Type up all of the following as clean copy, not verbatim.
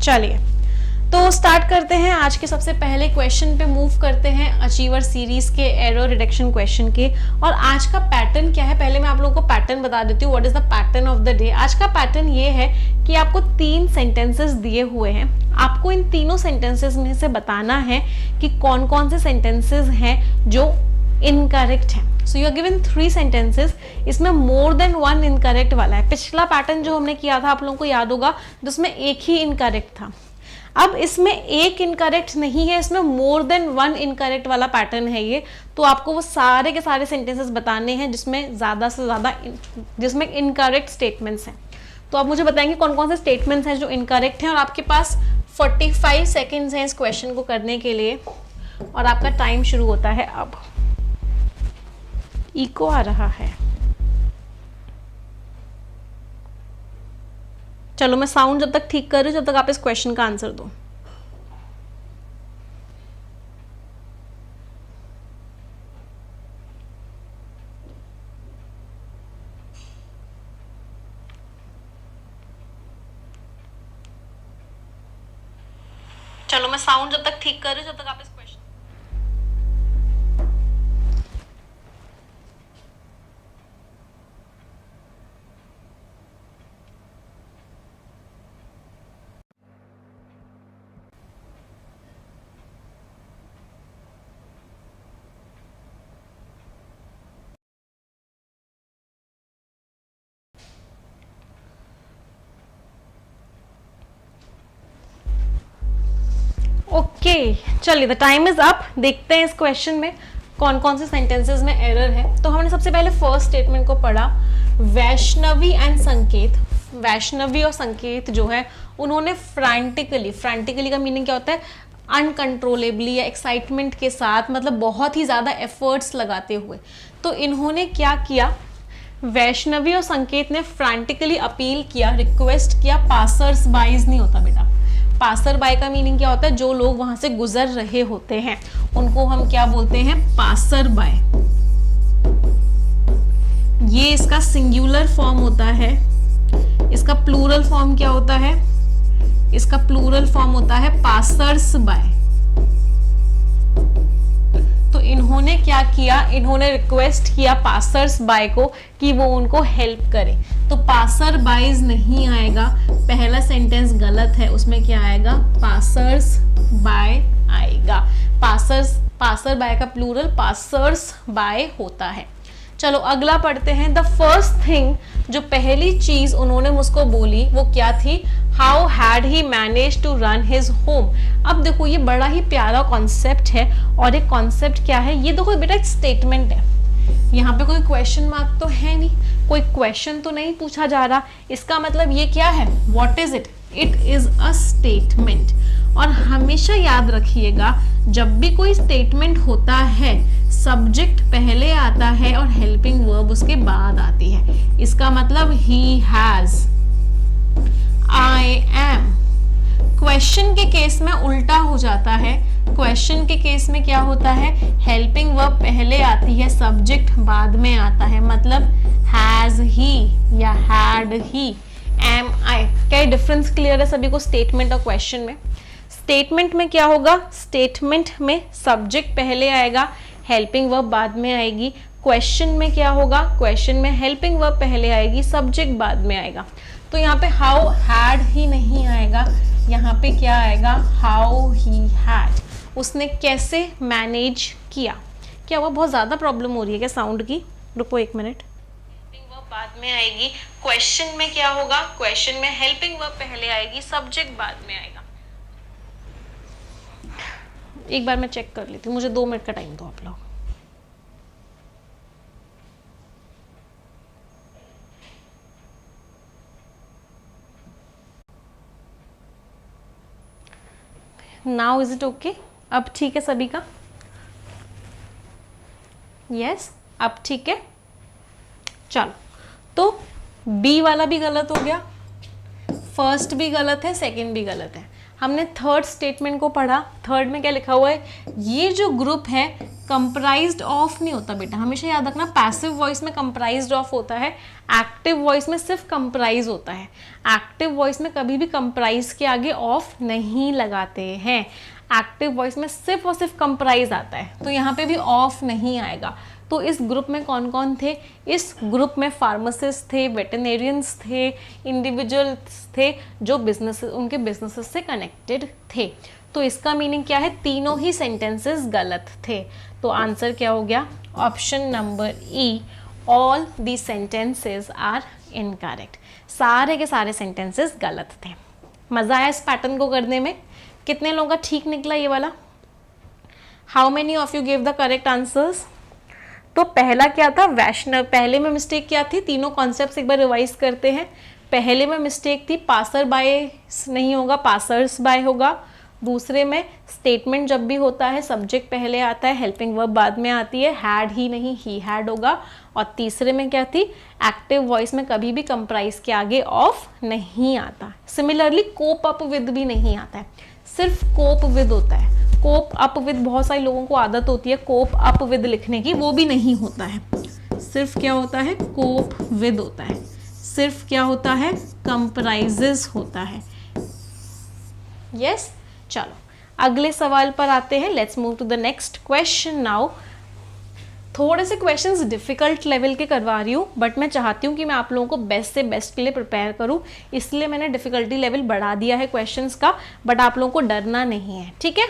चलिए तो स्टार्ट करते हैं आज के सबसे पहले क्वेश्चन पे मूव करते हैं अचीवर सीरीज के एरर रिडक्शन क्वेश्चन के। और आज का पैटर्न क्या है, पहले मैं आप लोगों को पैटर्न बता देती हूँ। What is the pattern of the day. आज का पैटर्न ये है कि आपको 3 सेंटेंसेस दिए हुए हैं, आपको इन तीनों सेंटेंसेस में से बताना है कि कौन कौन से सेंटेंसेस हैं जो इनकरेक्ट है। So you are given 3 sentences, इसमें मोर देन 1 इनकरेक्ट वाला है। पिछला पैटर्न जो हमने किया था आप लोगों को याद होगा, जिसमें एक ही इनकरेक्ट था। अब इसमें एक इनकरेक्ट नहीं है, इसमें मोर देन 1 इनकरेक्ट वाला पैटर्न है ये। तो आपको वो सारे के सारे सेंटेंसेस बताने हैं जिसमें ज़्यादा से ज़्यादा जिसमें इनकरेक्ट स्टेटमेंट्स हैं। तो आप मुझे बताएंगे कौन कौन से स्टेटमेंट्स हैं जो इनकरेक्ट हैं। और आपके पास 45 सेकेंड्स हैं इस क्वेश्चन को करने के लिए, और आपका टाइम शुरू होता है अब। इको आ रहा है, चलो मैं साउंड जब तक ठीक कर रही हूं जब तक आप इस क्वेश्चन का आंसर दो। चलो मैं साउंड जब तक ठीक कर रही हूं जब तक आप इस क्वेश्चन। ओके चलिए, द टाइम इज अप। देखते हैं इस क्वेश्चन में कौन कौन से सेंटेंसेस में एरर है। तो हमने सबसे पहले फर्स्ट स्टेटमेंट को पढ़ा। वैष्णवी एंड संकेत, वैष्णवी और संकेत जो है उन्होंने फ्रैंटिकली का मीनिंग क्या होता है, अनकंट्रोलेबली या एक्साइटमेंट के साथ, मतलब बहुत ही ज़्यादा एफर्ट्स लगाते हुए। तो इन्होंने क्या किया, वैष्णवी और संकेत ने फ्रैंटिकली अपील किया, रिक्वेस्ट किया। पासर्स बाइज नहीं होता बेटा, पासर बाय का मीनिंग क्या होता है, जो लोग वहां से गुजर रहे होते हैं उनको हम क्या बोलते हैं, पासर बाय। ये इसका सिंगुलर फॉर्म होता है। इसका प्लूरल फॉर्म क्या होता है, इसका प्लूरल फॉर्म होता है पासर्स बाय। तो इन्होंने क्या किया, इन्होंने रिक्वेस्ट किया पासर्स बाय को कि वो उनको हेल्प करे। तो पासर बाइज नहीं आएगा, पहला सेंटेंस गलत है, उसमें क्या आएगा, पासर्स बाय आएगा। पासर बाय का प्लूरल पासर्स बाय होता है। चलो अगला पढ़ते हैं। द फर्स्ट थिंग, जो पहली चीज उन्होंने मुझको बोली वो क्या थी, how had he manage to run his home. अब देखो ये बड़ा ही प्यारा कॉन्सेप्ट है, और एक कॉन्सेप्ट क्या है, ये देखो बेटा एक स्टेटमेंट है। यहाँ पे कोई क्वेश्चन मार्क तो है नहीं, कोई क्वेश्चन तो नहीं पूछा जा रहा। इसका मतलब ये क्या है, what is it, it is a statement. और हमेशा याद रखिएगा जब भी कोई स्टेटमेंट होता है, सब्जेक्ट पहले आता है और हेल्पिंग वर्ब उसके बाद आती है। इसका मतलब he has, I am. Question के केस में उल्टा हो जाता है, क्वेश्चन के केस में क्या होता है, हेल्पिंग वर्ब पहले आती है, सब्जेक्ट बाद में आता है। मतलब हैज ही या हैड ही, एम आई। क्या डिफरेंस क्लियर है सभी को स्टेटमेंट और क्वेश्चन में? स्टेटमेंट में क्या होगा, स्टेटमेंट में सब्जेक्ट पहले आएगा, हेल्पिंग वर्ब बाद में आएगी। क्वेश्चन में क्या होगा, क्वेश्चन में हेल्पिंग वर्ब पहले आएगी, सब्जेक्ट बाद में आएगा। तो यहाँ पे हाउ हैड ही नहीं आएगा, यहाँ पे क्या आएगा, हाउ ही हैड। उसने कैसे मैनेज किया। क्या हुआ, बहुत ज़्यादा प्रॉब्लम हो रही है क्या साउंड की? रुको एक मिनट। हेल्पिंग वर्ब बाद में आएगी, क्वेश्चन में क्या होगा, क्वेश्चन में हेल्पिंग वर्ब पहले आएगी, सब्जेक्ट बाद में आएगा। एक बार मैं चेक कर लेती हूँ, मुझे 2 मिनट का टाइम दो आप लोग। Now is it okay? अब ठीक है सभी का? यस अब ठीक है। चलो तो बी वाला भी गलत हो गया, फर्स्ट भी गलत है, सेकंड भी गलत है। हमने थर्ड स्टेटमेंट को पढ़ा, थर्ड में क्या लिखा हुआ है, ये जो ग्रुप है कंप्राइज्ड ऑफ नहीं होता बेटा, हमेशा याद रखना, पैसिव वॉइस में कंप्राइज्ड ऑफ होता है, एक्टिव वॉइस में सिर्फ कंप्राइज होता है। एक्टिव वॉइस में कभी भी कंप्राइज के आगे ऑफ नहीं लगाते हैं, एक्टिव वॉइस में सिर्फ और सिर्फ कंप्राइज आता है, तो यहाँ पे भी ऑफ नहीं आएगा। तो इस ग्रुप में कौन कौन थे, इस ग्रुप में फार्मासिस्ट थे, वेटरनेरियंस थे, इंडिविजुअल्स थे जो बिजनेस, उनके बिजनेसेस से कनेक्टेड थे। तो इसका मीनिंग क्या है, तीनों ही सेंटेंसेस गलत थे। तो आंसर क्या हो गया, option number e, all the sentences are incorrect, सारे के सारे सेंटेंसेस गलत थे। मज़ा आया इस पैटर्न को करने में? कितने लोगों का ठीक निकला ये वाला? How many of you give the correct answers? तो पहला क्या था, वैष्णव, पहले में मिस्टेक क्या थी, तीनों कॉन्सेप्ट्स एक बार रिवाइज करते हैं। पहले में मिस्टेक थी पासर बाय नहीं होगा, पासर्स बाय होगा। दूसरे में स्टेटमेंट जब भी होता है सब्जेक्ट पहले आता है, हेल्पिंग वर्ब बाद में आती है, हैड ही नहीं ही हैड होगा। और तीसरे में क्या थी, एक्टिव वॉइस में कभी भी कंप्राइज के आगे ऑफ नहीं आता। सिमिलरली कोप अप विद भी नहीं आता है, सिर्फ कोप विद होता है। कोप अप विद बहुत सारे लोगों को आदत होती है कोप अप विद लिखने की, वो भी नहीं होता है। सिर्फ क्या होता है, कोप विद होता है। सिर्फ क्या होता है, कंप्राइजेस होता है। यस, चलो अगले सवाल पर आते हैं। Let's move to the next question now. थोड़े से क्वेश्चंस डिफिकल्ट लेवल के करवा रही हूँ, बट मैं चाहती हूँ कि मैं आप लोगों को बेस्ट से बेस्ट के लिए प्रिपेयर करूँ, इसलिए मैंने डिफिकल्टी लेवल बढ़ा दिया है क्वेश्चंस का, बट आप लोगों को डरना नहीं है, ठीक है।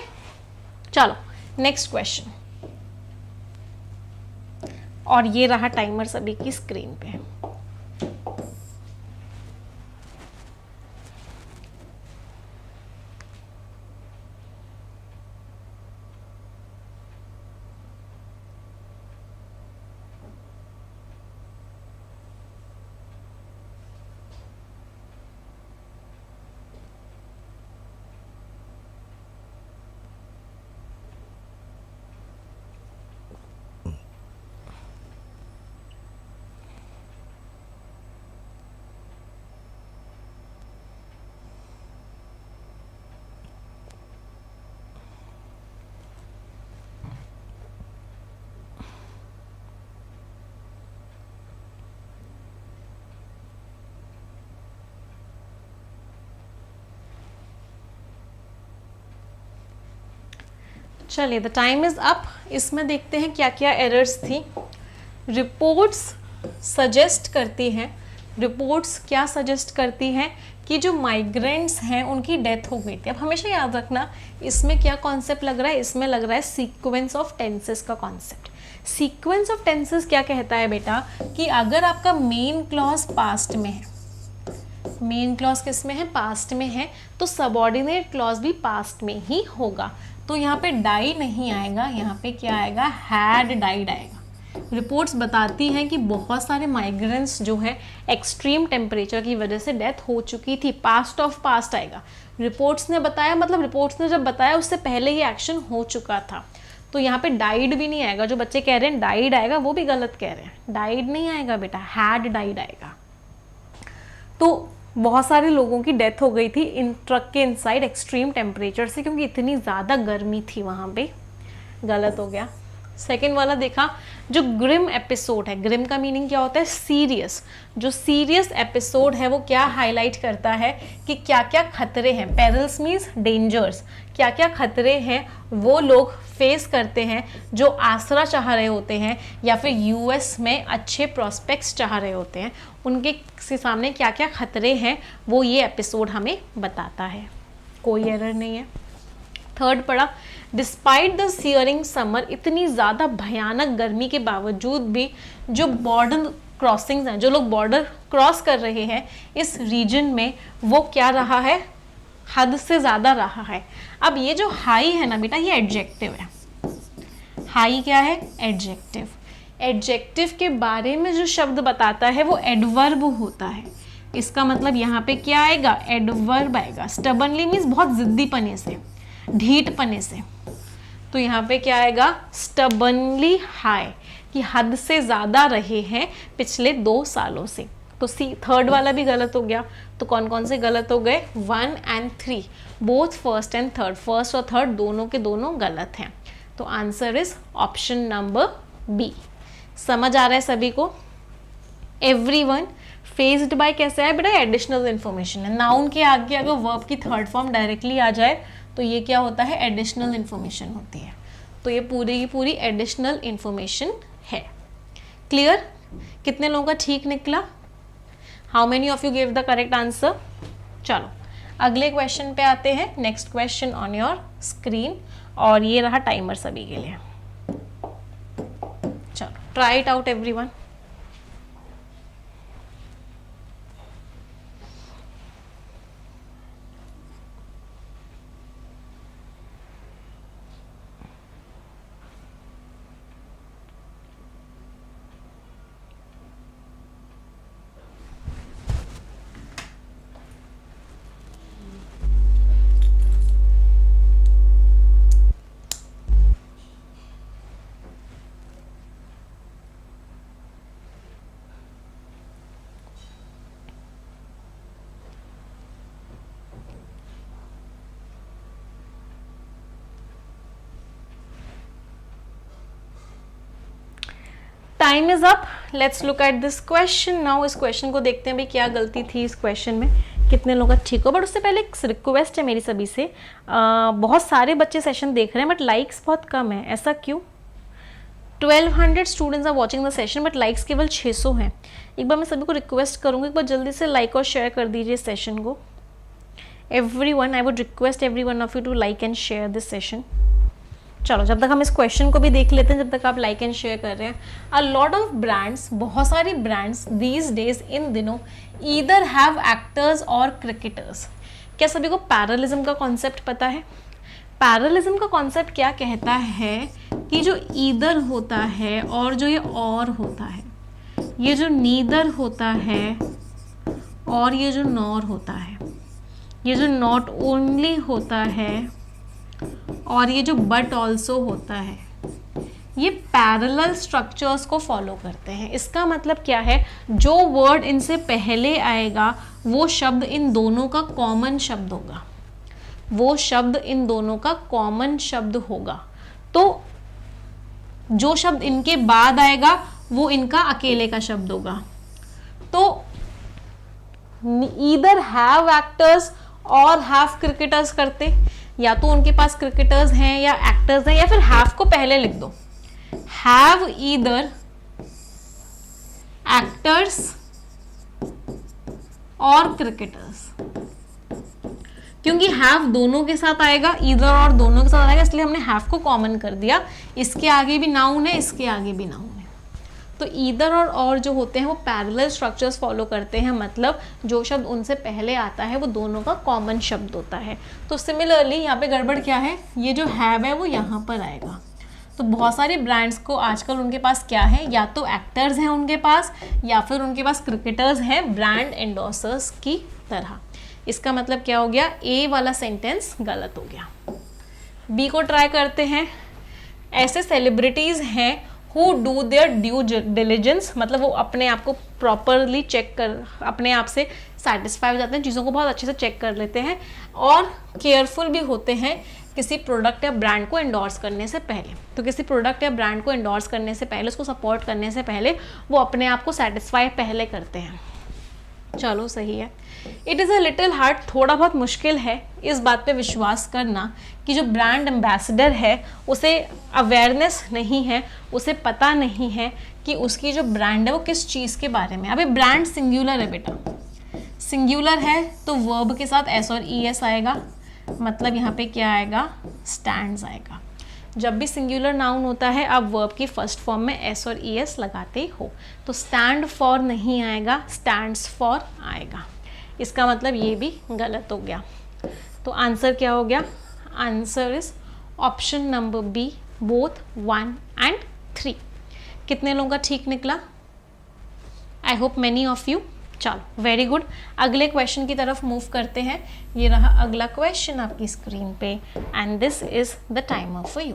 चलो नेक्स्ट क्वेश्चन, और ये रहा टाइमर सभी की स्क्रीन पे। चलिए द टाइम इज अप। इसमें देखते हैं क्या क्या एरर्स थी। रिपोर्ट्स सजेस्ट करती हैं, रिपोर्ट्स क्या सजेस्ट करती हैं कि जो माइग्रेंट्स हैं उनकी डेथ हो गई थी। अब हमेशा याद रखना इसमें क्या कॉन्सेप्ट लग रहा है, इसमें लग रहा है सीक्वेंस ऑफ टेंसेस का कॉन्सेप्ट। सीक्वेंस ऑफ टेंसेस क्या कहता है बेटा, कि अगर आपका मेन क्लॉज पास्ट में है, मेन क्लॉज किस में है, पास्ट में है, तो सबऑर्डिनेट क्लॉज भी पास्ट में ही होगा। तो यहाँ पे डाई नहीं आएगा, यहाँ पे क्या आएगा, हैड डाइड आएगा। रिपोर्ट्स बताती हैं कि बहुत सारे माइग्रेंट्स जो है एक्सट्रीम टेम्परेचर की वजह से डेथ हो चुकी थी। पास्ट ऑफ पास्ट आएगा, रिपोर्ट्स ने बताया, मतलब रिपोर्ट्स ने जब बताया उससे पहले ही एक्शन हो चुका था। तो यहाँ पे डाइड भी नहीं आएगा, जो बच्चे कह रहे हैं डाइड आएगा वो भी गलत कह रहे हैं, डाइड नहीं आएगा बेटा, हैड डाइड आएगा। तो बहुत सारे लोगों की डेथ हो गई थी इन ट्रक के इनसाइड एक्सट्रीम टेम्परेचर से, क्योंकि इतनी ज़्यादा गर्मी थी वहाँ पे, गलत हो गया। सेकेंड वाला देखा, जो ग्रिम एपिसोड है, ग्रिम का मीनिंग क्या होता है, सीरियस। जो सीरियस एपिसोड है वो क्या हाईलाइट करता है कि क्या क्या खतरे हैं, पेरिल्स मीन्स डेंजर्स, क्या क्या खतरे हैं वो लोग फेस करते हैं जो आसरा चाह रहे होते हैं या फिर यूएस में अच्छे प्रोस्पेक्ट्स चाह रहे होते हैं, उनके सामने क्या क्या खतरे हैं वो ये एपिसोड हमें बताता है। कोई एरर नहीं है। थर्ड पढ़ा, डिस्पाइट द सीयरिंग समर, इतनी ज़्यादा भयानक गर्मी के बावजूद भी जो बॉर्डर क्रॉसिंग्स हैं, जो लोग बॉर्डर क्रॉस कर रहे हैं इस रीजन में, वो क्या रहा है, हद से ज़्यादा रहा है। अब ये जो हाई है ना बेटा, ये एडजेक्टिव है। हाई क्या है, एडजेक्टिव। एडजेक्टिव के बारे में जो शब्द बताता है वो एडवर्ब होता है। इसका मतलब यहाँ पे क्या आएगा, एडवर्ब आएगा। स्टबनली मीन्स बहुत जिद्दीपने से, ढीठपने से। तो यहाँ पे क्या आएगा, स्टबनली हाई, कि हद से ज़्यादा रहे हैं पिछले 2 सालों से। तो सी थर्ड वाला भी गलत हो गया। तो कौन कौन से गलत हो गए? 1 and 3, both first and third, first और थर्ड दोनों के दोनों गलत हैं। तो answer is option number b. समझ आ रहा है सभी को? एवरीवन, फेस्ड बाय कैसे है बेटा? एडिशनल इन्फॉर्मेशन है। नाउन के आगे अगर वर्ब की थर्ड फॉर्म डायरेक्टली आ जाए तो ये क्या होता है? एडिशनल इन्फॉर्मेशन होती है। तो ये पूरी की पूरी एडिशनल इन्फॉर्मेशन है। क्लियर? कितने लोगों का ठीक निकला? How many of you give the correct answer? चलो अगले क्वेश्चन पे आते हैं। Next question on your screen, और ये रहा टाइमर सभी के लिए। चलो try it out everyone. Time is up, let's look at this question now. इस क्वेश्चन को देखते हैं भाई क्या गलती थी इस क्वेश्चन में, कितने लोगों का ठीक हो। बट उससे पहले एक रिक्वेस्ट है मेरी सभी से, बहुत सारे बच्चे सेशन देख रहे हैं बट लाइक्स बहुत कम है, ऐसा क्यों? 1200 students are watching the session but likes केवल 600 हैं। एक बार मैं सभी को रिक्वेस्ट करूँगी, एक बार जल्दी से लाइक और शेयर कर दीजिए इस सेशन को। Everyone, I would request everyone of you to like and share this session. चलो जब तक हम इस क्वेश्चन को भी देख लेते हैं, जब तक आप लाइक एंड शेयर कर रहे हैं। अ लॉट ऑफ ब्रांड्स, बहुत सारी ब्रांड्स दीज डेज, इन दिनों, ईदर हैव एक्टर्स और क्रिकेटर्स। क्या सभी को पैरलिज्म का कॉन्सेप्ट पता है? पैरलिज्म का कॉन्सेप्ट क्या कहता है कि जो ईदर होता है और जो ये और होता है, ये जो नीदर होता है और ये जो नॉर होता है, ये जो नॉट ओनली होता है और ये जो बट ऑल्सो होता है, ये पैरेलल स्ट्रक्चर्स को फॉलो करते हैं। इसका मतलब क्या है? जो वर्ड इनसे पहले आएगा वो शब्द इन दोनों का कॉमन शब्द होगा, वो शब्द इन दोनों का कॉमन शब्द होगा। तो जो शब्द इनके बाद आएगा वो इनका अकेले का शब्द होगा। तो ईदर हैव एक्टर्स और हैव क्रिकेटर्स करते, या तो उनके पास क्रिकेटर्स हैं या एक्टर्स हैं, या फिर हैव को पहले लिख दो, हैव ईदर एक्टर्स और क्रिकेटर्स। क्योंकि हैव दोनों के साथ आएगा, ईदर और दोनों के साथ आएगा, इसलिए हमने हैव को कॉमन कर दिया। इसके आगे भी नाउन है, इसके आगे भी नाउन है। तो ईदर और जो होते हैं वो पैरेलल स्ट्रक्चर्स फॉलो करते हैं, मतलब जो शब्द उनसे पहले आता है वो दोनों का कॉमन शब्द होता है। तो सिमिलरली यहाँ पे गड़बड़ क्या है? ये जो हैव है वो यहाँ पर आएगा। तो बहुत सारे ब्रांड्स को आजकल उनके पास क्या है, या तो एक्टर्स हैं उनके पास, या फिर उनके पास क्रिकेटर्स हैं ब्रांड एंडोर्सर्स की तरह। इसका मतलब क्या हो गया? ए वाला सेंटेंस गलत हो गया। बी को ट्राई करते हैं। ऐसे सेलिब्रिटीज़ हैं who do their due diligence, मतलब वो अपने आप को प्रॉपरली चेक कर, अपने आप से सेटिस्फाई हो जाते हैं, चीज़ों को बहुत अच्छे से चेक कर लेते हैं और केयरफुल भी होते हैं किसी प्रोडक्ट या ब्रांड को एंडोर्स करने से पहले। तो किसी प्रोडक्ट या ब्रांड को एंडोर्स करने से पहले, उसको सपोर्ट करने से पहले वो अपने आप को सेटिस्फाई पहले करते हैं। चलो सही है। It is a little hard, थोड़ा बहुत मुश्किल है इस बात पे विश्वास करना कि जो ब्रांड एम्बेसडर है उसे अवेयरनेस नहीं है, उसे पता नहीं है कि उसकी जो ब्रांड है वो किस चीज़ के बारे में। अभी ब्रांड सिंगुलर है बेटा, सिंगुलर है तो वर्ब के साथ एस और ई एस आएगा, मतलब यहाँ पे क्या आएगा? स्टैंड्स आएगा। जब भी सिंगुलर नाउन होता है आप वर्ब की फर्स्ट फॉर्म में एस और ई एस लगाते हो, तो स्टैंड फॉर नहीं आएगा, स्टैंड्स फॉर आएगा। इसका मतलब ये भी गलत हो गया। तो आंसर क्या हो गया? Answer is option number b, both 1 and 3। कितने लोगों का ठीक निकला? I hope many of you. चलो वेरी गुड। अगले क्वेश्चन की तरफ मूव करते हैं। ये रहा अगला क्वेश्चन आपकी स्क्रीन पे, and this is the timer for you.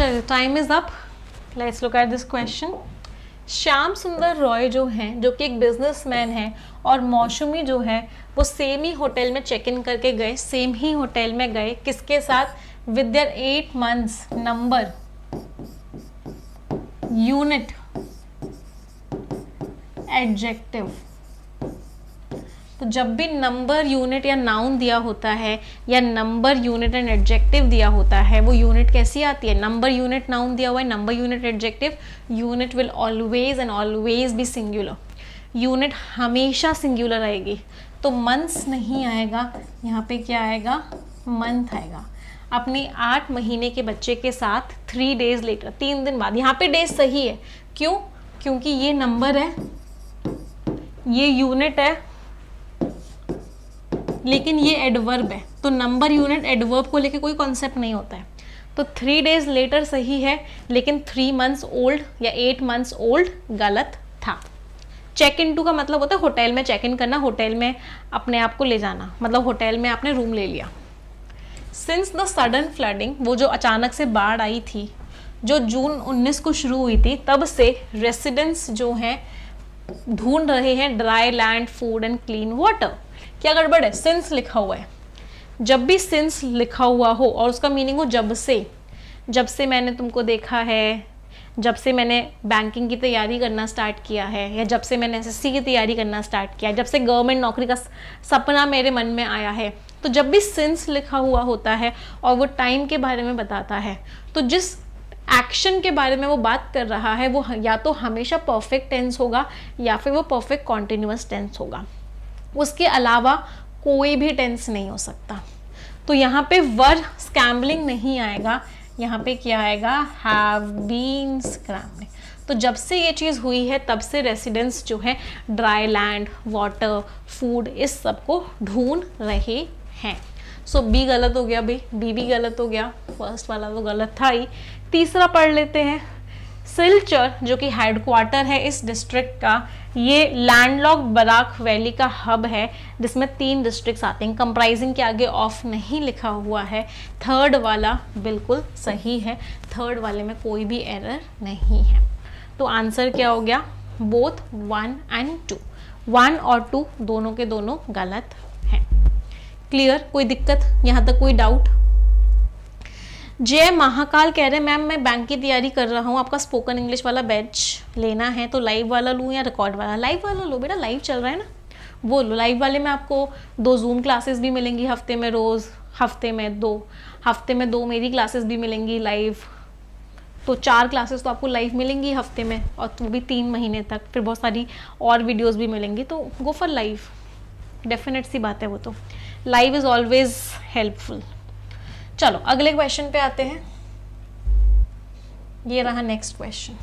चलिए time is up, let's look at this question. Shyam Sundar Roy जो हैं, जो कि एक बिजनेसमैन हैं, और मौसमी जो है वो सेम ही होटल में चेक इन करके गए, सेम ही होटल में गए, किसके साथ? With their 8 months number, unit, adjective. तो जब भी नंबर, यूनिट या नाउन दिया होता है, या नंबर, यूनिट एंड एडजेक्टिव दिया होता है, वो यूनिट कैसी आती है? नंबर, यूनिट, नाउन दिया हुआ है, number, unit, adjective, unit will always and always be singular. Unit हमेशा सिंगुलर आएगी, तो मंथ्स नहीं आएगा, यहाँ पे क्या आएगा? मंथ आएगा। अपने 8 महीने के बच्चे के साथ 3 days लेटर, 3 दिन बाद। यहाँ पे डेज सही है, क्यों? क्योंकि ये नंबर है, ये यूनिट है, लेकिन ये एडवर्ब है, तो नंबर, यूनिट, एडवर्ब को लेके कोई कॉन्सेप्ट नहीं होता है। तो 3 days लेटर सही है, लेकिन 3 months ओल्ड या 8 months ओल्ड गलत था। चेक इन टू का मतलब होता है होटल में चेक इन करना, होटल में अपने आप को ले जाना, मतलब होटल में आपने रूम ले लिया। सिंस द सडन फ्लडिंग, वो जो अचानक से बाढ़ आई थी, जो जून 19 को शुरू हुई थी, तब से रेसिडेंट्स जो हैं ढूंढ रहे हैं dry land, food and clean water. क्या गड़बड़ है? सिंस लिखा हुआ है। जब भी सिंस लिखा हुआ हो और उसका मीनिंग हो जब से मैंने तुमको देखा है, जब से मैंने बैंकिंग की तैयारी करना स्टार्ट किया है, या जब से मैंने एसएससी की तैयारी करना स्टार्ट किया है, जब से गवर्नमेंट नौकरी का सपना मेरे मन में आया है, तो जब भी सिंस लिखा हुआ होता है और वो टाइम के बारे में बताता है, तो जिस एक्शन के बारे में वो बात कर रहा है वो या तो हमेशा परफेक्ट टेंस होगा या फिर वो परफेक्ट कॉन्टिन्यूअस टेंस होगा, उसके अलावा कोई भी टेंस नहीं हो सकता। तो यहाँ पे वर स्क्रैम्बलिंग नहीं आएगा, यहाँ पे क्या आएगा? Have been scrambling. तो जब से ये चीज़ हुई है तब से रेसिडेंट्स जो है ड्राई लैंड, वाटर, फूड, इस सब को ढूंढ रहे हैं। सो बी गलत हो गया भाई, बी भी गलत हो गया, फर्स्ट वाला तो गलत था ही। तीसरा पढ़ लेते हैं। सिलचर जो कि हेडक्वार्टर है इस डिस्ट्रिक्ट का, ये लैंडलॉक्ड बराक वैली का हब है, जिसमें 3 डिस्ट्रिक्ट्स आते हैं। कंप्राइजिंग के आगे ऑफ नहीं लिखा हुआ है। थर्ड वाला बिल्कुल सही है, थर्ड वाले में कोई भी एरर नहीं है। तो आंसर क्या हो गया? Both 1 and 2। 1 और 2 दोनों के दोनों गलत हैं। क्लियर? कोई दिक्कत यहाँ तक? कोई डाउट? जय महाकाल कह रहे हैं मैम मैं बैंक की तैयारी कर रहा हूँ, आपका स्पोकन इंग्लिश वाला बैच लेना है, तो लाइव वाला लूँ या रिकॉर्ड वाला? लाइव वाला लो बेटा, लाइव चल रहा है ना, वो लो। लाइव वाले में आपको 2 जूम क्लासेस भी मिलेंगी हफ्ते में, रोज़ हफ्ते में 2 मेरी क्लासेस भी मिलेंगी लाइव। तो 4 क्लासेस तो आपको लाइव मिलेंगी हफ्ते में, और वो भी 3 महीने तक। फिर बहुत सारी और वीडियोज़ भी मिलेंगी, तो गो फॉर लाइव, डेफिनेट सी बात है वो तो। Live is always helpful. चलो अगले क्वेश्चन पे आते हैं। ये रहा नेक्स्ट क्वेश्चन।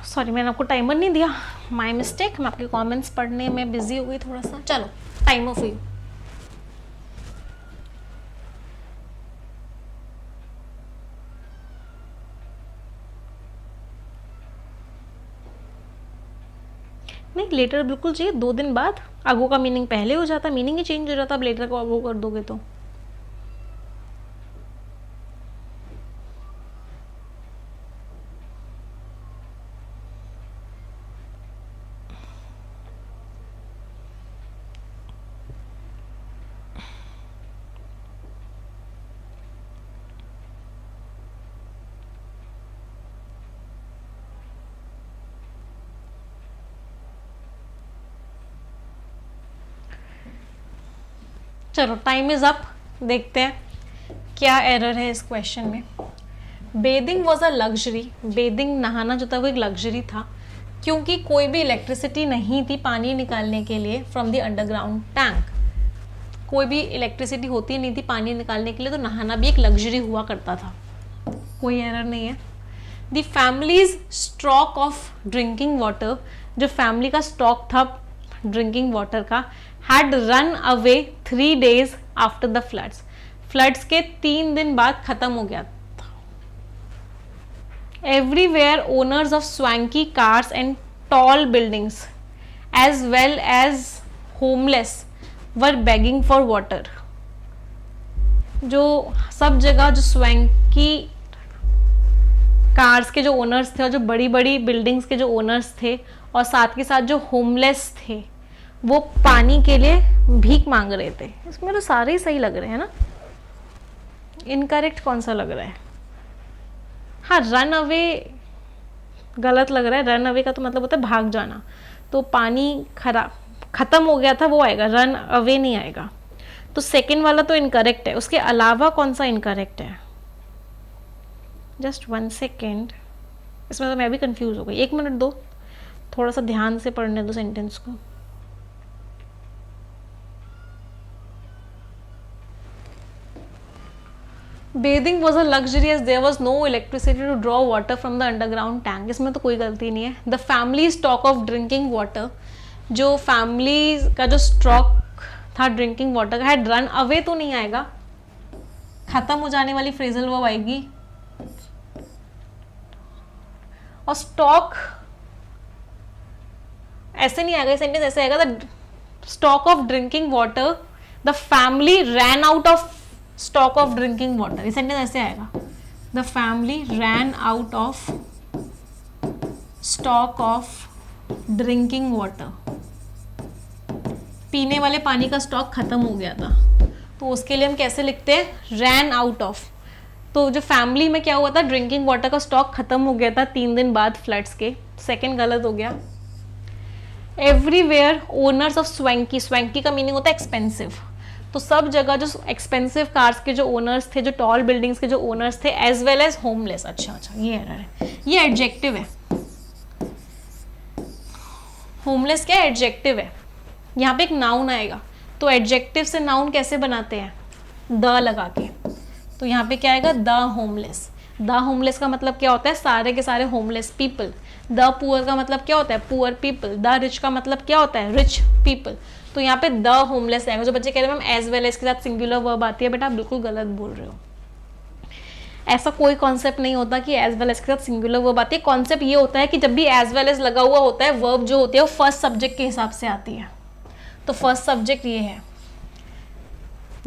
सॉरी मैंने आपको टाइमर नहीं दिया, माय मिस्टेक। मैं आपके कमेंट्स पढ़ने में बिजी हो गई थोड़ा सा। चलो टाइमर फॉर यू। नहीं, लेटर बिल्कुल चाहिए 2 दिन बाद। आगो का मीनिंग पहले हो जाता, मीनिंग ही चेंज हो जाता, अब लेटर को आगो कर दोगे तो। चलो टाइम इज अप। देखते हैं क्या एरर है इस क्वेश्चन में। Bathing was a luxury. Bathing नहाना जो था वो एक लग्जरी था, क्योंकि कोई भी इलेक्ट्रिसिटी नहीं थी पानी निकालने के लिए फ्रॉम द अंडरग्राउंड टैंक। कोई भी इलेक्ट्रिसिटी होती नहीं थी पानी निकालने के लिए, तो नहाना भी एक लग्जरी हुआ करता था। कोई एरर नहीं है। The families stock of drinking water, जो फैमिली का स्टॉक था ड्रिंकिंग वाटर का had run away 3 days after the floods. Floods के 3 दिन बाद खत्म हो गया था। Everywhere owners of swanky cars and tall buildings as well as homeless were begging for water. जो सब जगह जो स्वैंकी कार्स के जो ओनर्स थे और जो बड़ी बड़ी बिल्डिंग्स के जो ओनर्स थे और साथ के साथ जो होमलेस थे वो पानी के लिए भीख मांग रहे थे। इसमें तो सारे ही सही लग रहे हैं ना। इनकरेक्ट कौन सा लग रहा है? हाँ, रन अवे गलत लग रहा है। रन अवे का तो मतलब होता है भाग जाना, तो पानी खत्म हो गया था वो आएगा, रन अवे नहीं आएगा। तो सेकंड वाला तो इनकरेक्ट है। उसके अलावा कौन सा इनकरेक्ट है? जस्ट 1 सेकेंड, इसमें तो मैं भी कंफ्यूज हो गई। 1 मिनट दो, थोड़ा सा ध्यान से पढ़ने दो सेंटेंस को। Bathing was a luxury as there was no electricity to draw water from the underground tank. इसमें तो कोई गलती नहीं है। The family stock of drinking water, जो फैमिली का जो स्टॉक था ड्रिंकिंग वाटर का, हैड रन अवे तो नहीं आएगा, खत्म हो जाने वाली फ्रेजल वर्ब आएगी। और स्टॉक ऐसे नहीं आएगा, सेंटेंस ऐसे आएगा, the stock of drinking water, the family ran out of stock of drinking water. ये सेंटेंस ऐसे आएगा, the family ran out of stock of drinking water. पीने वाले पानी का स्टॉक खत्म हो गया था, तो उसके लिए हम कैसे लिखते हैं? Ran out of. तो जो फैमिली में क्या हुआ था, ड्रिंकिंग वाटर का स्टॉक खत्म हो गया था 3 दिन बाद फ्लड्स के। सेकंड गलत हो गया। Everywhere owners of swanky, swanky का मीनिंग होता है एक्सपेंसिव, तो सब जगह जो एक्सपेंसिव कार्स के जो ओनर्स थे, जो टॉल बिल्डिंग्स के जो ओनर्स थे, एज वेल एज होमलेस। अच्छा, ये एरर है, ये एडजेक्टिव है। होमलेस क्या एडजेक्टिव है? यहाँ पे एक नाउन आएगा, तो एडजेक्टिव से नाउन कैसे बनाते हैं? द लगा के। तो यहाँ पे क्या आएगा? The homeless. द होमलेस का मतलब क्या होता है? सारे के सारे होमलेस पीपल। द पुअर का मतलब क्या होता है? Poor people. द रिच का मतलब क्या होता है? Rich people. तो यहाँ पे द होमलेस आएगा। जो बच्चे कह रहे हैं मैम एज वेल एज के साथ सिंगुलर वर्ब आती है, बेटा आप बिल्कुल गलत बोल रहे हो। ऐसा कोई कॉन्सेप्ट नहीं होता कि एज वेल एज के साथ सिंगुलर वर्ब आती है। कॉन्सेप्ट ये होता है कि जब भी एज वेल एज लगा हुआ होता है, वर्ब जो होती है वो फर्स्ट सब्जेक्ट के हिसाब से आती है। तो फर्स्ट सब्जेक्ट ये है,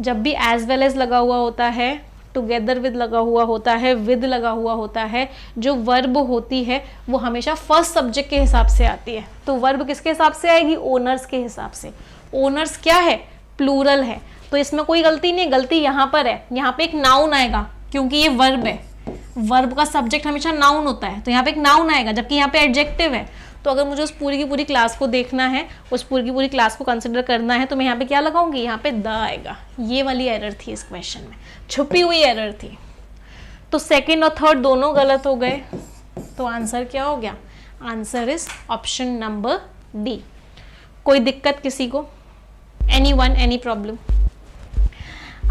जब भी एज वेल एज लगा हुआ होता है, टुगेदर विद लगा हुआ होता है, विद लगा हुआ होता है, जो वर्ब होती है वो हमेशा फर्स्ट सब्जेक्ट के हिसाब से आती है। तो वर्ब किसके हिसाब से आएगी? ओनर्स के हिसाब से। ओनर्स क्या है? प्लूरल है, तो इसमें कोई गलती नहीं। गलती यहाँ पर है, यहाँ पे एक नाउन आएगा क्योंकि ये वर्ब है। वर्ब का सब्जेक्ट हमेशा नाउन होता है, तो यहाँ पे एक नाउन आएगा, जबकि यहाँ पे एडजेक्टिव है। तो अगर मुझे उस पूरी की पूरी क्लास को देखना है, उस पूरी की पूरी क्लास को कंसिडर करना है, तो मैं यहाँ पे क्या लगाऊंगी? यहाँ पे द आएगा। ये वाली एरर थी इस क्वेश्चन में, छुपी हुई एरर थी। तो सेकंड और थर्ड दोनों गलत हो गए, तो आंसर क्या हो गया? Answer is option number D. कोई दिक्कत किसी को? Anyone, any problem?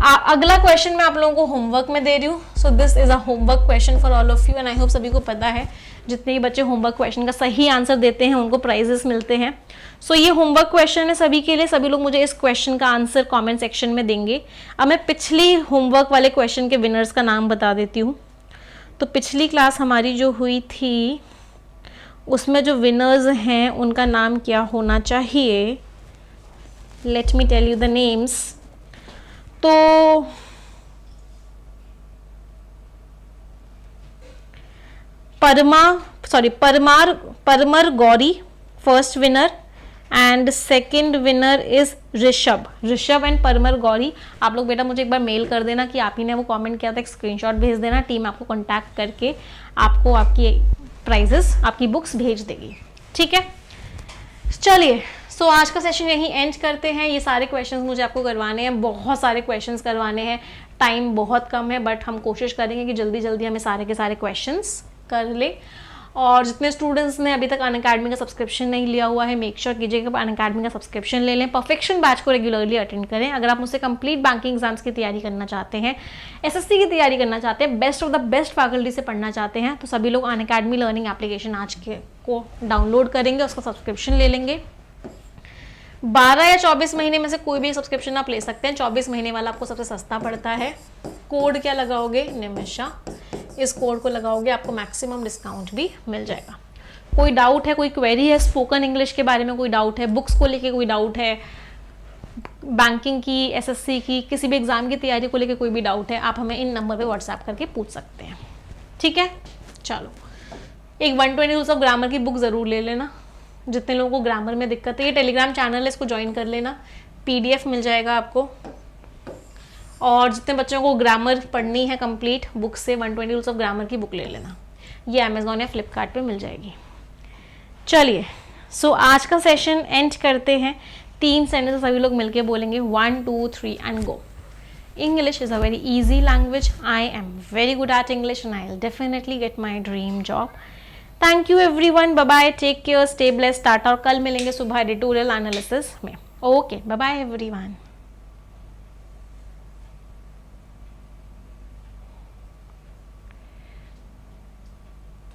अगला क्वेश्चन मैं आप लोगों को होमवर्क में दे रही हूँ। So this is a homework question for all of you and I hope सभी को पता है, जितने भी बच्चे होमवर्क क्वेश्चन का सही आंसर देते हैं उनको प्राइजेस मिलते हैं। सो ये होमवर्क क्वेश्चन है सभी के लिए। सभी लोग मुझे इस क्वेश्चन का आंसर कमेंट सेक्शन में देंगे। अब मैं पिछली होमवर्क वाले क्वेश्चन के विनर्स का नाम बता देती हूँ। तो पिछली क्लास हमारी जो हुई थी उसमें जो विनर्स हैं उनका नाम क्या होना चाहिए? Let me tell you the names. तो Parmar Gauri first winner and second winner is Rishabh and Parmar Gauri. आप लोग बेटा मुझे एक बार मेल कर देना कि आप ही ने वो कमेंट किया था, एक स्क्रीनशॉट भेज देना। टीम आपको कांटेक्ट करके आपको आपकी प्राइजेस, आपकी बुक्स भेज देगी, ठीक है। चलिए, सो आज का सेशन यहीं एंड करते हैं। ये सारे क्वेश्चंस मुझे आपको करवाने हैं, बहुत सारे क्वेश्चंस करवाने हैं। टाइम बहुत कम है, बट हम कोशिश करेंगे कि जल्दी जल्दी हमें सारे के सारे क्वेश्चंस कर ले। और जितने स्टूडेंट्स ने अभी तक अनअकैडमी का सब्सक्रिप्शन नहीं लिया हुआ है, मेक श्योर कीजिएगा कि अनअकैडमी का सब्सक्रिप्शन ले लें। परफेक्शन बैच को रेगुलरली अटेंड करें। अगर आप मुझसे कंप्लीट बैंकिंग एग्जाम्स की तैयारी करना चाहते हैं, एसएससी की तैयारी करना चाहते हैं, best of the best faculty से पढ़ना चाहते हैं, तो सभी लोग अनअकैडमी लर्निंग एप्लीकेशन आज के को डाउनलोड करेंगे, उसका सब्सक्रिप्शन ले लेंगे। 12 या 24 महीने में से कोई भी सब्सक्रिप्शन आप ले सकते हैं। 24 महीने वाला आपको सबसे सस्ता पड़ता है। कोड क्या लगाओगे? निमिषा। इस कोड को लगाओगे, आपको मैक्सिमम डिस्काउंट भी मिल जाएगा। कोई डाउट है, कोई क्वेरी है स्पोकन इंग्लिश के बारे में, कोई डाउट है, बुक्स को लेके कोई डाउट है, बैंकिंग की, एसएससी की, किसी भी एग्जाम की तैयारी को लेके कोई भी डाउट है, आप हमें इन नंबर पे व्हाट्सएप करके पूछ सकते हैं। ठीक है, चलो एक 120 रूल्स ऑफ ग्रामर की बुक ज़रूर ले लेना। जितने लोगों को ग्रामर में दिक्कत है, ये टेलीग्राम चैनल है, इसको ज्वाइन कर लेना, PDF मिल जाएगा आपको। और जितने बच्चों को ग्रामर पढ़नी है कंप्लीट बुक से, 120 रूल्स ऑफ ग्रामर की बुक ले लेना, ये अमेजोन या फ्लिपकार्ट पे मिल जाएगी। चलिए, सो आज का सेशन एंड करते हैं। 3 सेंटेंस सभी लोग मिलके बोलेंगे, 1 2 3 and go. English is a very easy language. I am very good at English and I'll definitely get my dream job. Thank you everyone. Bye bye. Take care. Stay blessed. Tata. और कल मिलेंगे सुबह editorial analysis में। Okay, bye bye everyone.